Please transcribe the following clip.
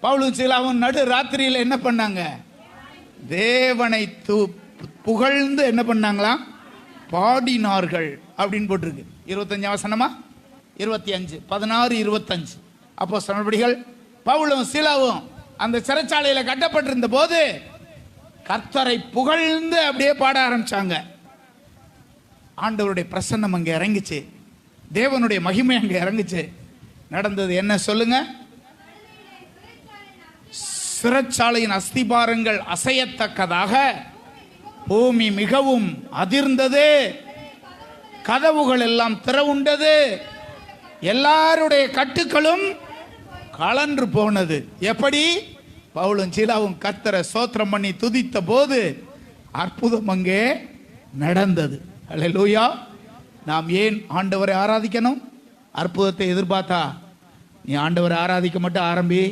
பவுலும் சீலாவும் நடு ராத்திரியில் என்ன பண்ணாங்க? தேவனை புகழ்ந்து என்ன பண்ணாங்களாம்? பாடினார்கள் அப்படின்னு போட்டிருக்கு. 25 வசனமா? 25, 16, 25. அப்போஸ்தலர் நடபடிகள். பவுலும் சீலாவும் அந்த சிறைச்சாலையில கட்டப்பட்டிருந்த போது கர்த்தரை புகழ்ந்து அப்படியே பாட ஆரம்பிச்சாங்க. ஆண்டவருடைய பிரசன்னம் அங்கே இறங்குச்சு, தேவனுடைய மகிமை அங்கே இறங்குச்சு. நடந்தது என்ன சொல்லுங்க? சிறைச்சாலையின் அஸ்திபாரங்கள் அசையத்தக்கதாக பூமி மிகவும் அதிர்ந்தது, கதவுகள் எல்லாம் திறவுண்டது, எல்லாருடைய கட்டுக்களும் கலன்று போனது. எப்படி? பவுலும் சீலாவும் கர்த்தரை ஸ்தோத்திரம் பண்ணி துதித்த போது அற்புதம் அங்கே நடந்தது. அல்லேலூயா. நாம் ஏன் ஆண்டவரை ஆராதிக்கணும்? அற்புதத்தை எதிர்பார்த்தா நீ ஆண்டவரை ஆராதிக்க மட்டும் ஆரம்பி.